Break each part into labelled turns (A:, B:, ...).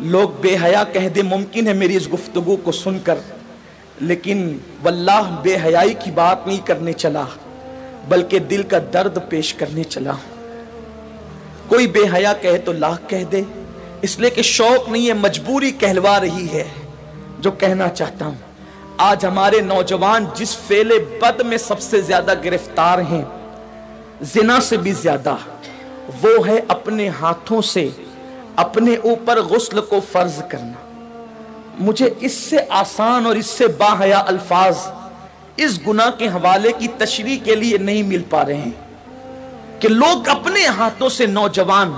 A: لوگ بے حیا کہہ دے ممکن ہے میری اس گفتگو کو سن کر، لیکن واللہ بے حیائی کی بات نہیں کرنے چلا بلکہ دل کا درد پیش کرنے چلا۔ کوئی بے حیا کہے تو لاکھ کہہ دے، اس لیے کہ شوق نہیں ہے، مجبوری کہلوا رہی ہے۔ جو کہنا چاہتا ہوں، آج ہمارے نوجوان جس فعل بد میں سب سے زیادہ گرفتار ہیں، زنا سے بھی زیادہ، وہ ہے اپنے ہاتھوں سے اپنے اوپر غسل کو فرض کرنا۔ مجھے اس سے آسان اور اس سے باحیا الفاظ اس گناہ کے حوالے کی تشریح کے لیے نہیں مل پا رہے ہیں کہ لوگ اپنے ہاتھوں سے، نوجوان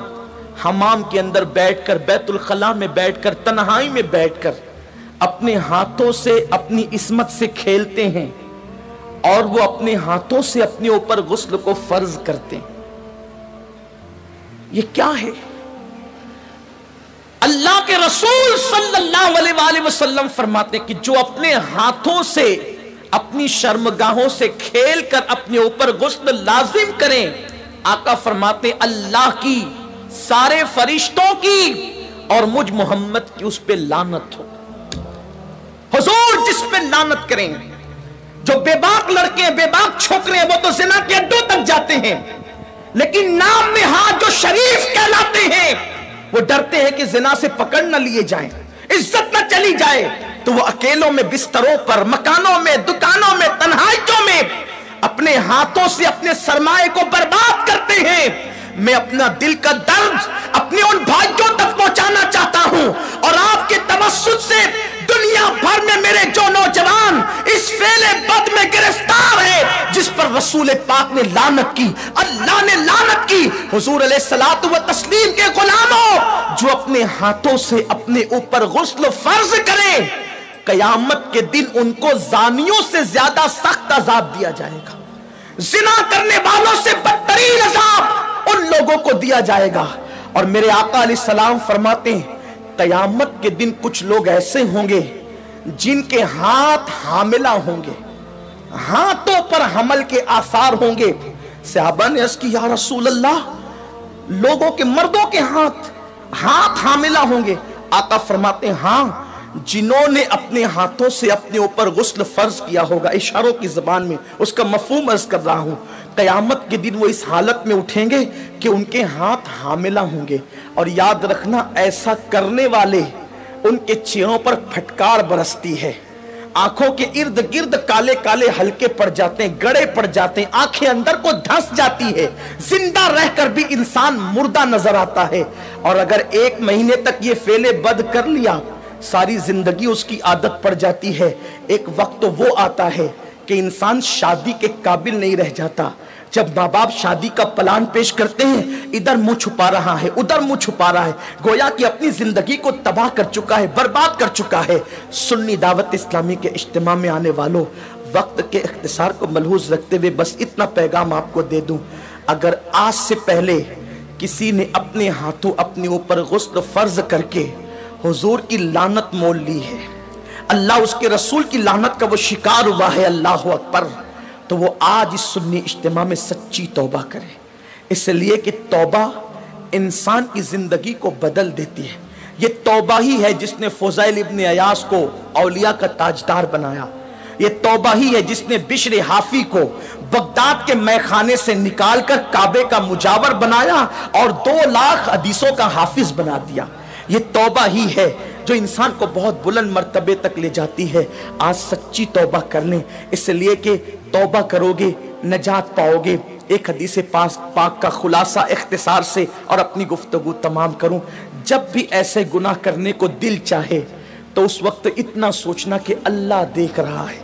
A: حمام کے اندر بیٹھ کر، بیت الخلاء میں بیٹھ کر، تنہائی میں بیٹھ کر اپنے ہاتھوں سے اپنی عصمت سے کھیلتے ہیں اور وہ اپنے ہاتھوں سے اپنے اوپر غسل کو فرض کرتے ہیں۔ یہ کیا ہے؟ اللہ کے رسول صلی اللہ علیہ وآلہ وسلم فرماتے کہ جو اپنے ہاتھوں سے اپنی شرمگاہوں سے کھیل کر اپنے اوپر غسل لازم کریں، آقا فرماتے اللہ کی، سارے فرشتوں کی اور مجھ محمد کی اس پہ لعنت ہو۔ حضور جس پہ لعنت کریں، جو بے باک لڑکے ہیں، بے باک چھوکرے ہیں، وہ تو زنا کے اڈوں تک جاتے ہیں، لیکن نام میں ہاتھ جو شریف کہلاتے ہیں، وہ ڈرتے ہیں کہ زنا سے پکڑ نہ لیے جائیں، عزت نہ چلی جائے، تو وہ اکیلوں میں، بستروں پر، مکانوں میں، دکانوں میں، تنہائیوں میں اپنے ہاتھوں سے اپنے سرمایہ کو برباد کرتے ہیں۔ میں اپنا دل کا درد اپنے ان بھائیوں تک پہنچانا چاہتا ہوں، اور آپ کے توسط سے دنیا بھر میں میرے جو نوجوان اس فعل بد میں گرفتار ہیں، جس پر رسول پاک نے لعنت کی، اللہ نے لعنت کی، حضور علیہ الصلوۃ والتسلیم کے غلاموں، جو اپنے ہاتھوں سے اپنے اوپر غسل فرض کریں، قیامت کے دن ان کو زانیوں سے زیادہ سخت عذاب دیا جائے گا، زنا کرنے والوں سے بدترین عذاب ان لوگوں کو دیا جائے گا۔ اور میرے آقا علیہ السلام فرماتے ہیں قیامت کے دن کچھ لوگ ایسے ہوں گے جن کے ہاتھ حاملہ ہوں گے، ہاتھوں پر حمل کے آثار ہوں گے۔ صحابہ نے عرض کی یا رسول اللہ، لوگوں کے، مردوں کے ہاتھ حاملہ ہوں گے؟ آقا فرماتے ہیں ہاں، جنہوں نے اپنے ہاتھوں سے اپنے اوپر غسل فرض کیا ہوگا، اشاروں کی زبان میں اس کا مفہوم عرض کر رہا ہوں، قیامت کے دن وہ اس حالت میں اٹھیں گے کہ ان کے ہاتھ حاملہ ہوں گے۔ اور یاد رکھنا، ایسا کرنے والے ان کے چہروں پر پھٹکار برستی ہے، آنکھوں کے ارد گرد کالے کالے ہلکے پڑ جاتے ہیں، گڑے پڑ جاتے ہیں، آنکھیں اندر کو دھس جاتی ہے، زندہ رہ کر بھی انسان مردہ نظر آتا ہے۔ اور اگر 1 مہینے تک یہ فعل بد کر لیا، ساری زندگی اس کی عادت پڑ جاتی ہے۔ ایک وقت تو وہ آتا ہے کہ انسان شادی کے قابل نہیں رہ جاتا، جب ماں باپ شادی کا پلان پیش کرتے ہیں، ادھر منہ چھپا رہا ہے، ادھر منہ چھپا رہا ہے، گویا کہ اپنی زندگی کو تباہ کر چکا ہے، برباد کر چکا ہے۔ سنی دعوت اسلامی کے اجتماع میں آنے والوں، وقت کے اختصار کو ملحوظ رکھتے ہوئے بس اتنا پیغام آپ کو دے دوں، اگر آج سے پہلے کسی نے اپنے ہاتھوں اپنے اوپر غسل فرض کر کے حضور کی لعنت مول لی ہے، اللہ اس کے رسول کی لعنت کا وہ شکار ہوا ہے، اللہ اکبر، تو وہ آج اس سنی اجتماع میں سچی توبہ کرے، اس لیے کہ توبہ انسان کی زندگی کو بدل دیتی ہے۔ یہ توبہ ہی ہے جس نے فضیل ابن عیاض کو اولیاء کا تاجدار بنایا، یہ توبہ ہی ہے جس نے بشر حافی کو بغداد کے میخانے سے نکال کر کعبے کا مجاور بنایا اور 2 لاکھ حدیثوں کا حافظ بنا دیا۔ یہ توبہ ہی ہے جو انسان کو بہت بلند مرتبے تک لے جاتی ہے۔ آج سچی توبہ کر لیں، اس لیے کہ توبہ کرو گے نجات پاؤ گے۔ ایک حدیث پاک کا خلاصہ اختصار سے اور اپنی گفتگو تمام کروں، جب بھی ایسے گناہ کرنے کو دل چاہے تو اس وقت اتنا سوچنا کہ اللہ دیکھ رہا ہے،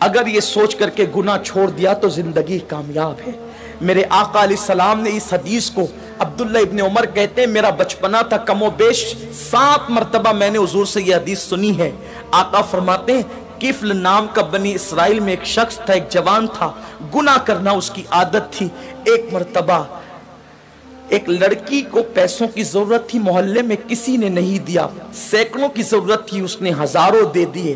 A: اگر یہ سوچ کر کے گناہ چھوڑ دیا تو زندگی کامیاب ہے۔ میرے آقا علیہ السلام نے اس حدیث کو، عبداللہ ابن عمر کہتے ہیں میرا بچپنا تھا، کم و بیش 7 مرتبہ میں نے حضور سے یہ حدیث سنی ہے۔ آقا فرماتے ہیں کفل نام کا بنی اسرائیل میں ایک شخص تھا، ایک جوان تھا، گناہ کرنا اس کی عادت تھی۔ ایک مرتبہ ایک لڑکی کو پیسوں کی ضرورت تھی، محلے میں کسی نے نہیں دیا، سینکڑوں کی ضرورت تھی، اس نے ہزاروں دے دیے،